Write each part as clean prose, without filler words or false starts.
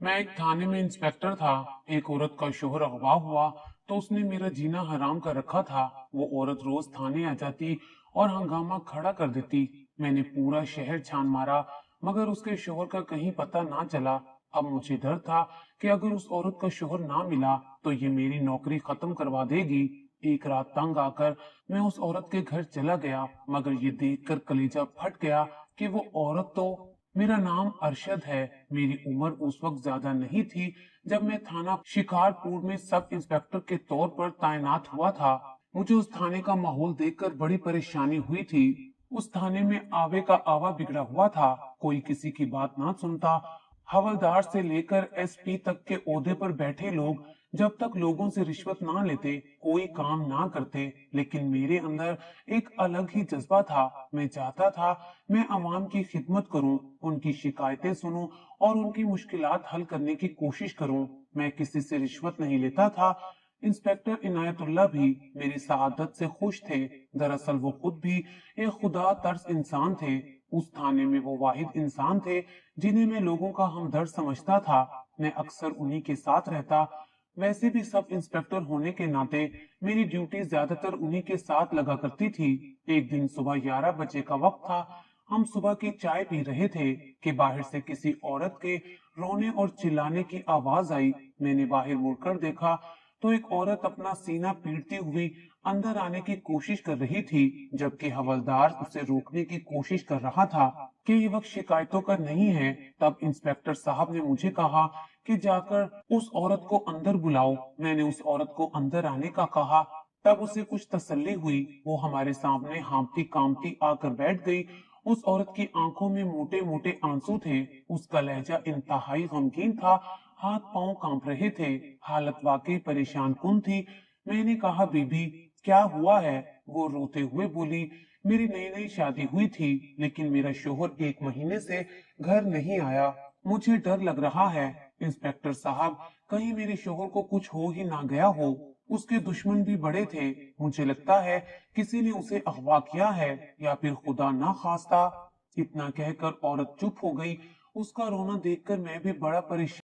मैं एक थाने में इंस्पेक्टर था। एक औरत का शोहर अगवा हुआ तो उसने मेरा जीना हराम कर रखा था। वो औरत रोज थाने आ जाती और हंगामा खड़ा कर देती। मैंने पूरा शहर छान मारा मगर उसके शोहर का कहीं पता ना चला। अब मुझे डर था कि अगर उस औरत का शोहर ना मिला तो ये मेरी नौकरी खत्म करवा देगी। एक रात तंग आकर मैं उस औरत के घर चला गया मगर ये देखकर कलेजा फट गया कि वो औरत तो मेरा नाम अरशद है। मेरी उम्र उस वक्त ज्यादा नहीं थी जब मैं थाना शिकारपुर में सब इंस्पेक्टर के तौर पर तैनात हुआ था। मुझे उस थाने का माहौल देखकर बड़ी परेशानी हुई थी। उस थाने में आवे का आवा बिगड़ा हुआ था। कोई किसी की बात ना सुनता। हवलदार से लेकर एसपी तक के ओहदे पर बैठे लोग जब तक लोगों से रिश्वत ना लेते कोई काम ना करते। लेकिन मेरे अंदर एक अलग ही जज्बा था। मैं चाहता था मैं अवाम की खिदमत करूं, उनकी शिकायतें सुनूं और उनकी मुश्किलात हल करने की कोशिश करूं। मैं किसी से रिश्वत नहीं लेता था। इंस्पेक्टर इनायतुल्लाह भी मेरी सआदत से खुश थे। दरअसल वो खुद भी एक खुदा तर्स इंसान थे। उस थाने में वो वाहिद इंसान थे जिन्हें मैं लोगों का हमदर्द समझता था। मैं अक्सर उन्हीं के साथ रहता। वैसे भी सब इंस्पेक्टर होने के नाते मेरी ड्यूटी ज्यादातर उन्हीं के साथ लगा करती थी। एक दिन सुबह 11 बजे का वक्त था। हम सुबह की चाय पी रहे थे कि बाहर से किसी औरत के रोने और चिल्लाने की आवाज आई। मैंने बाहर मुड़कर देखा तो एक औरत अपना सीना पीटती हुई अंदर आने की कोशिश कर रही थी जबकि हवलदार उसे रोकने की कोशिश कर रहा था कि ये वक्त शिकायतों का नहीं है। तब इंस्पेक्टर साहब ने मुझे कहा कि जाकर उस औरत को अंदर बुलाओ। मैंने उस औरत को अंदर आने का कहा। तब उसे कुछ तसल्ली हुई। वो हमारे सामने हाँफती कांपती आकर बैठ गई। उस औरत की आंखों में मोटे मोटे आंसू थे। उसका लहजा इंतहाई गमगीन था। हाथ पांव कांप रहे थे। हालत वाकई परेशान कुन थी। मैंने कहा बीबी क्या हुआ है। वो रोते हुए बोली मेरी नई नई शादी हुई थी लेकिन मेरा शोहर 1 महीने से घर नहीं आया। मुझे डर लग रहा है इंस्पेक्टर साहब, कहीं मेरे शोहर को कुछ हो ही ना गया हो। उसके दुश्मन भी बड़े थे। मुझे लगता है किसी ने उसे अगवा किया है या फिर खुदा ना खास्ता। इतना कहकर औरत चुप हो गई। उसका रोना देखकर मैं भी बड़ा परेशान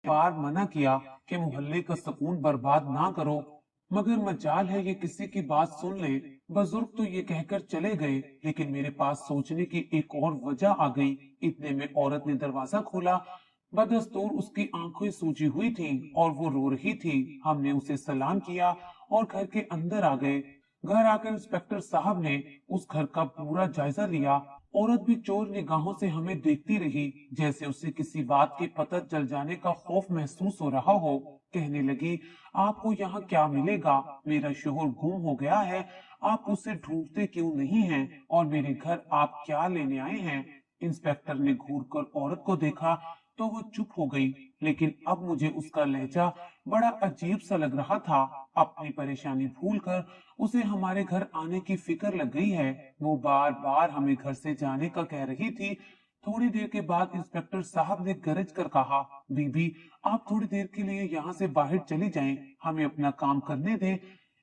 बार मना किया कि मोहल्ले का सुकून बर्बाद ना करो, मगर मजाल है ये किसी की बात सुन ले। बुजुर्ग तो ये कहकर चले गए, लेकिन मेरे पास सोचने की एक और वजह आ गई। इतने में औरत ने दरवाजा खोला। बदस्तूर उसकी आंखें सूजी हुई थी और वो रो रही थी। हमने उसे सलाम किया और घर के अंदर आ गए। घर आकर इंस्पेक्टर साहब ने उस घर का पूरा जायजा लिया। औरत भी चोर निगाहों से हमें देखती रही, जैसे उसे किसी बात के पता चल जाने का खौफ महसूस हो रहा हो। कहने लगी, आपको यहाँ क्या मिलेगा? मेरा शोहर गुम हो गया है, आप उसे ढूंढते क्यों नहीं हैं? और मेरे घर आप क्या लेने आए हैं? इंस्पेक्टर ने घूरकर औरत को देखा तो वो चुप हो गई, लेकिन अब मुझे उसका लहजा बड़ा अजीब सा लग रहा था। अपनी परेशानी भूलकर उसे हमारे घर आने की फिक्र लग गई है। वो बार बार हमें घर से जाने का कह रही थी। थोड़ी देर के बाद इंस्पेक्टर साहब ने गरज कर कहा, बीबी, आप थोड़ी देर के लिए यहाँ से बाहर चली जाएं, हमें अपना काम करने दें।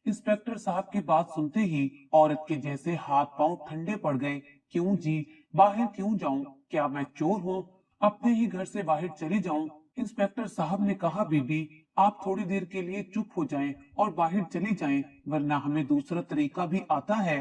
इंस्पेक्टर साहब की बात सुनते ही औरत के जैसे हाथ पांव ठंडे पड़ गए। क्यों जी, बाहर क्यों जाऊं? क्या मैं चोर हूँ? अपने ही घर से बाहर चली जाऊं? इंस्पेक्टर साहब ने कहा, बीबी, आप थोड़ी देर के लिए चुप हो जाएं और बाहर चली जाएं, वरना हमें दूसरा तरीका भी आता है।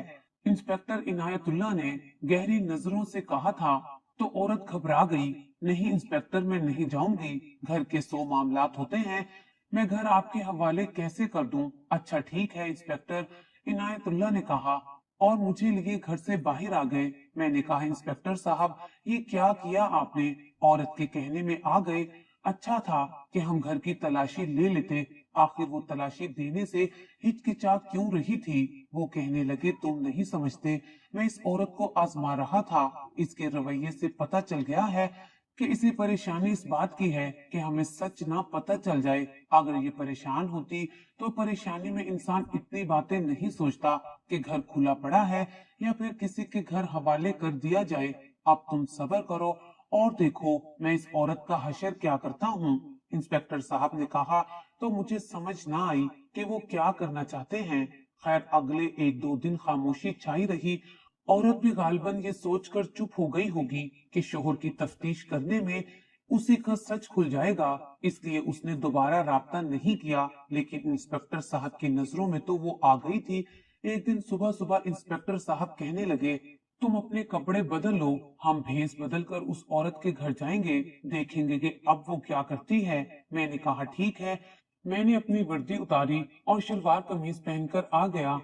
इंस्पेक्टर इनायतुल्लाह ने गहरी नजरों से कहा था। तो औरत घबरा गई। नहीं इंस्पेक्टर, मैं नहीं जाऊंगी। घर के 100 मामलात होते हैं, मैं घर आपके हवाले कैसे कर दूं? अच्छा ठीक है इंस्पेक्टर, इनायतुल्लाह ने कहा और मुझे लिए घर से बाहर आ गए। मैंने कहा, इंस्पेक्टर साहब, ये क्या किया आपने? औरत के कहने में आ गए, अच्छा था कि हम घर की तलाशी ले लेते। आखिर वो तलाशी देने से हिचकिचा क्यों रही थी? वो कहने लगे, तुम नहीं समझते, मैं इस औरत को आजमा रहा था। इसके रवैये से पता चल गया है कि इसे परेशानी इस बात की है कि हमें सच ना पता चल जाए। अगर ये परेशान होती तो परेशानी में इंसान इतनी बातें नहीं सोचता कि घर खुला पड़ा है या फिर किसी के घर हवाले कर दिया जाए। अब तुम सब्र करो और देखो मैं इस औरत का हशर क्या करता हूँ। इंस्पेक्टर साहब ने कहा तो मुझे समझ ना आई कि वो क्या करना चाहते हैं। खैर अगले 1-2 दिन खामोशी छाई रही। औरत भी गालबन ये सोचकर चुप हो गई होगी कि शोहर की तफ्तीश करने में उसी का सच खुल जाएगा, इसलिए उसने दोबारा राब्ता नहीं किया। लेकिन इंस्पेक्टर साहब की नजरों में तो वो आ गई थी। एक दिन सुबह सुबह इंस्पेक्टर साहब कहने लगे, तुम अपने कपड़े बदल लो, हम भेस बदल कर उस औरत के घर जाएंगे, देखेंगे कि अब वो क्या करती है। मैंने कहा ठीक है। मैंने अपनी वर्दी उतारी और शलवार कमीज पहनकर आ गया।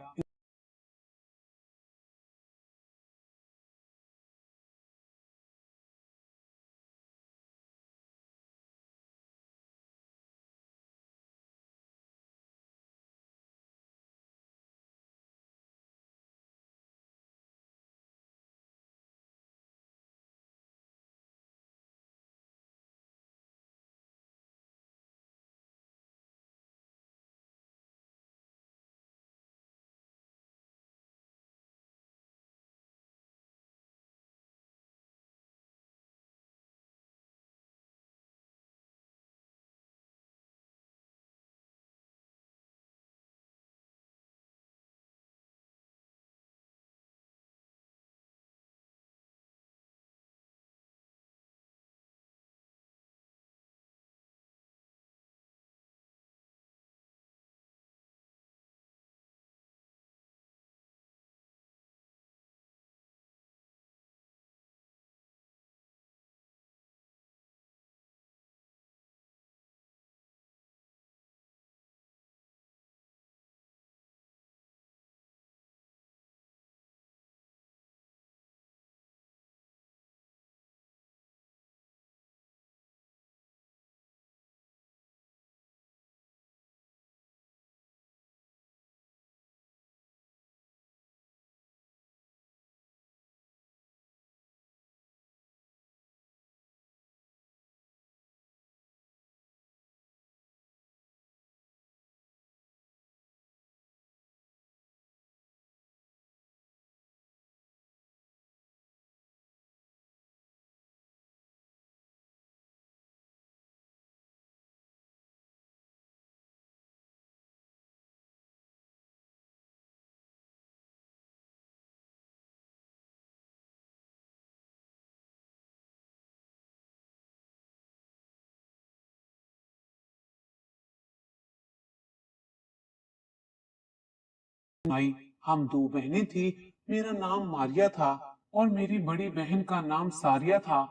भाई, हम दो बहनें थी। मेरा नाम मारिया था और मेरी बड़ी बहन का नाम सारिया था।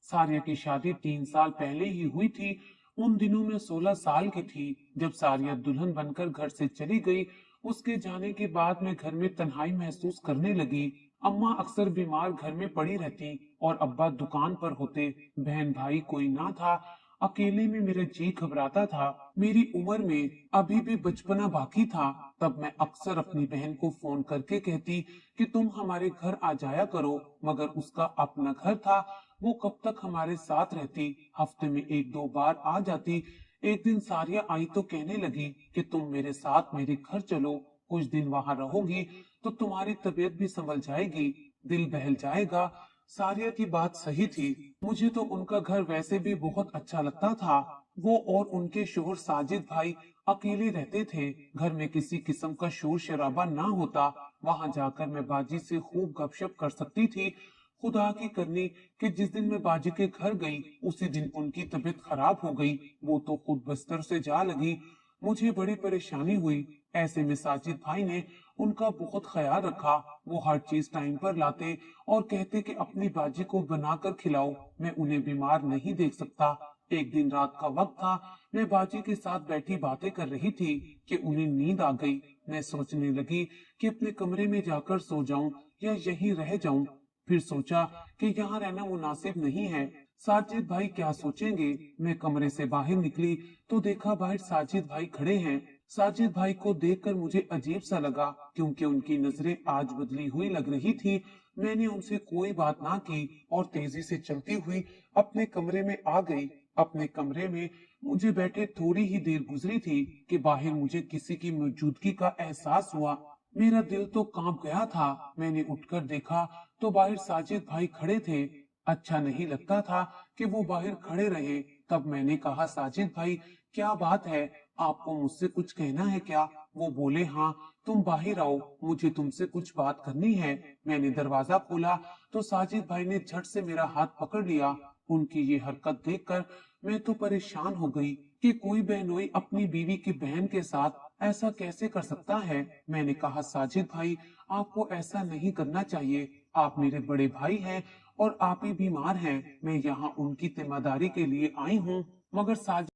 सारिया की शादी 3 साल पहले ही हुई थी। उन दिनों में 16 साल की थी जब सारिया दुल्हन बनकर घर से चली गई। उसके जाने के बाद मैं घर में तन्हाई महसूस करने लगी। अम्मा अक्सर बीमार घर में पड़ी रहती और अब्बा दुकान पर होते। बहन भाई कोई ना था। अकेले में मेरा जी घबराता था। मेरी उम्र में अभी भी बचपना बाकी था। तब मैं अक्सर अपनी बहन को फोन करके कहती कि तुम हमारे घर आ जाया करो, मगर उसका अपना घर था। वो कब तक हमारे साथ रहती? हफ्ते में 1-2 बार आ जाती। एक दिन सारिया आई तो कहने लगी कि तुम मेरे साथ मेरे घर चलो, कुछ दिन वहां रहोगी तो तुम्हारी तबीयत भी संभल जाएगी, दिल बहल जाएगा। सारिया की बात सही थी। मुझे तो उनका घर वैसे भी बहुत अच्छा लगता था। वो और उनके शोहर साजिद भाई अकेले रहते थे। घर में किसी किस्म का शोर शराबा ना होता। वहां जाकर मैं बाजी से खूब गपशप कर सकती थी। खुदा की करनी कि जिस दिन मैं बाजी के घर गई उसी दिन उनकी तबीयत खराब हो गई। वो तो खुद बिस्तर से जा लगी। मुझे बड़ी परेशानी हुई। ऐसे में साजिद भाई ने उनका बहुत ख्याल रखा। वो हर चीज टाइम पर लाते और कहते कि अपनी बाजी को बनाकर खिलाओ, मैं उन्हें बीमार नहीं देख सकता। एक दिन रात का वक्त था। मैं बाजी के साथ बैठी बातें कर रही थी कि उन्हें नींद आ गई। मैं सोचने लगी कि अपने कमरे में जाकर सो जाऊं या यहीं रह जाऊं। फिर सोचा कि यहाँ रहना मुनासिब नहीं है। साजिद भाई क्या सोचेंगे? मैं कमरे से बाहर निकली तो देखा बाहर साजिद भाई खड़े हैं। साजिद भाई को देखकर मुझे अजीब सा लगा क्योंकि उनकी नजरें आज बदली हुई लग रही थी। मैंने उनसे कोई बात ना की और तेजी से चलती हुई अपने कमरे में आ गई। अपने कमरे में मुझे बैठे थोड़ी ही देर गुजरी थी कि बाहर मुझे किसी की मौजूदगी का एहसास हुआ। मेरा दिल तो कांप गया था। मैंने उठकर देखा तो बाहर साजिद भाई खड़े थे। अच्छा नहीं लगता था कि वो बाहर खड़े रहे। तब मैंने कहा, साजिद भाई क्या बात है, आपको मुझसे कुछ कहना है क्या? वो बोले, हाँ, तुम बाहर आओ, मुझे तुमसे कुछ बात करनी है। मैंने दरवाजा खोला तो साजिद भाई ने झट से मेरा हाथ पकड़ लिया। उनकी ये हरकत देखकर मैं तो परेशान हो गई कि कोई बहनोई अपनी बीवी की बहन के साथ ऐसा कैसे कर सकता है। मैंने कहा, साजिद भाई आपको ऐसा नहीं करना चाहिए। आप मेरे बड़े भाई हैं और आप ही बीमार हैं। मैं यहाँ उनकी जिम्मेदारी के लिए आई हूँ। मगर साजिद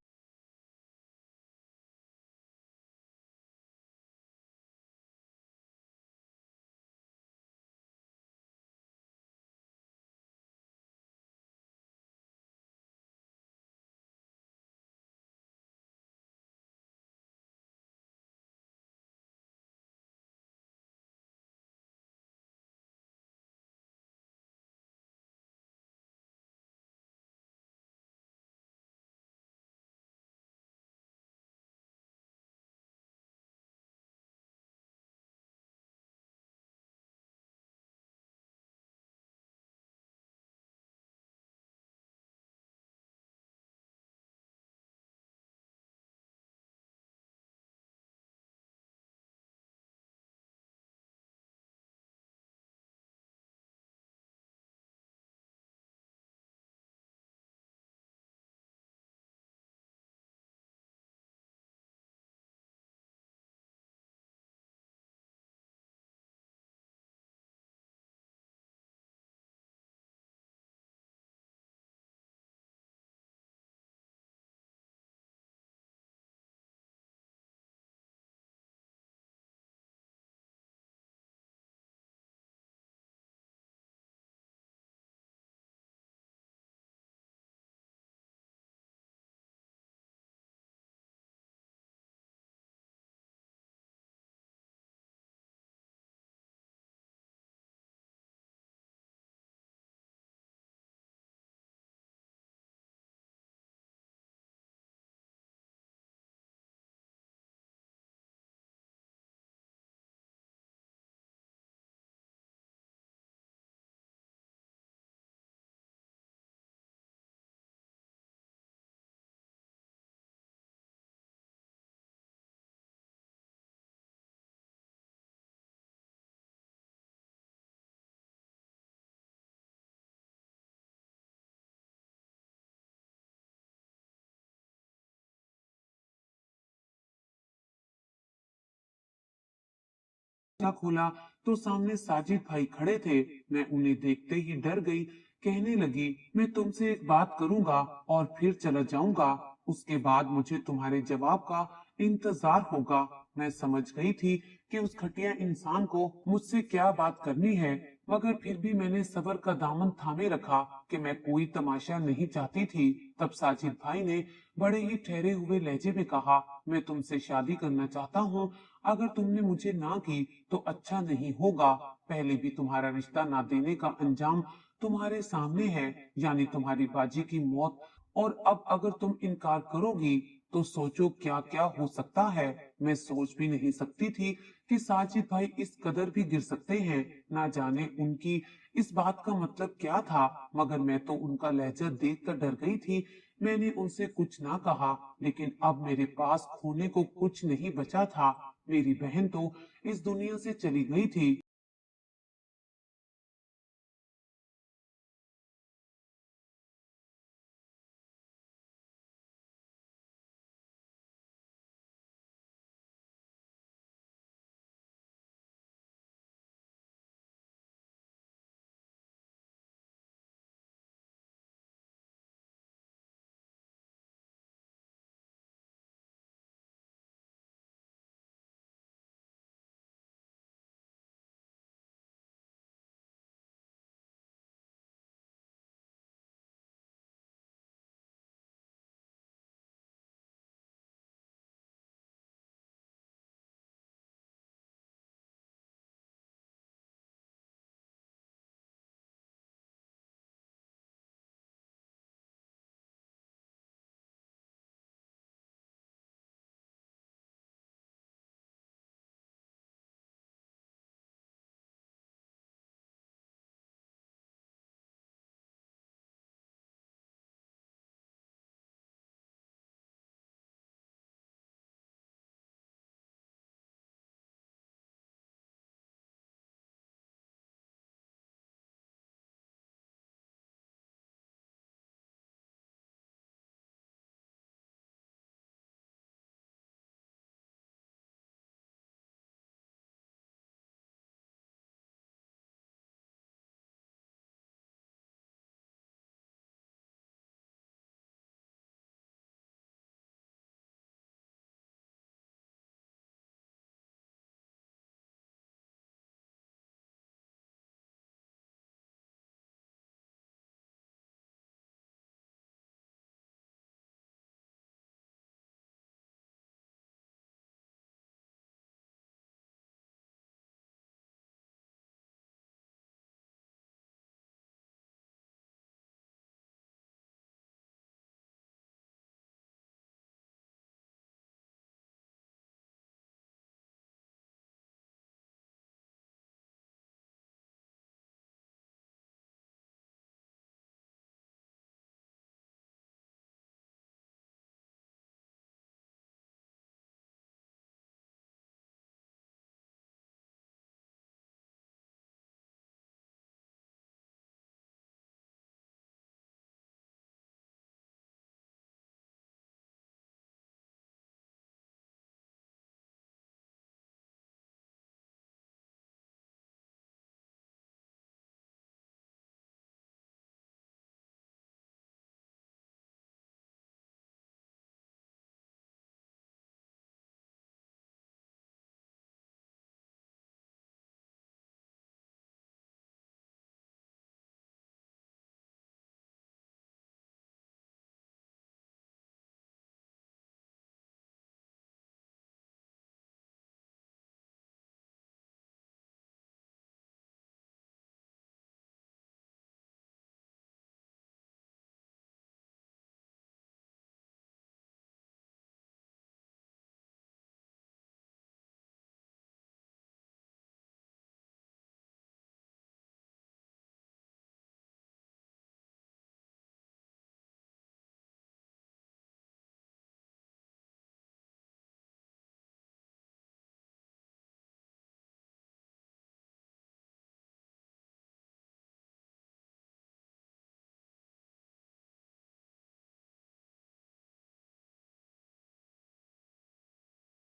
दरवाजा खोला तो सामने साजिद भाई खड़े थे। मैं उन्हें देखते ही डर गई। कहने लगी, मैं तुमसे एक बात करूंगा और फिर चला जाऊंगा। उसके बाद मुझे तुम्हारे जवाब का इंतजार होगा। मैं समझ गई थी कि उस घटिया इंसान को मुझसे क्या बात करनी है, मगर फिर भी मैंने सब्र का दामन थामे रखा कि मैं कोई तमाशा नहीं चाहती थी। तब साजिद भाई ने बड़े ही ठहरे हुए लहजे में कहा, मैं तुमसे शादी करना चाहता हूँ। अगर तुमने मुझे ना की तो अच्छा नहीं होगा। पहले भी तुम्हारा रिश्ता ना देने का अंजाम तुम्हारे सामने है, यानी तुम्हारी बाजी की मौत। और अब अगर तुम इनकार करोगी तो सोचो क्या क्या हो सकता है। मैं सोच भी नहीं सकती थी कि साजिद भाई इस कदर भी गिर सकते हैं। ना जाने उनकी इस बात का मतलब क्या था, मगर मैं तो उनका लहजा देख कर डर गई थी। मैंने उनसे कुछ ना कहा, लेकिन अब मेरे पास खोने को कुछ नहीं बचा था। मेरी बहन तो इस दुनिया से चली गई थी,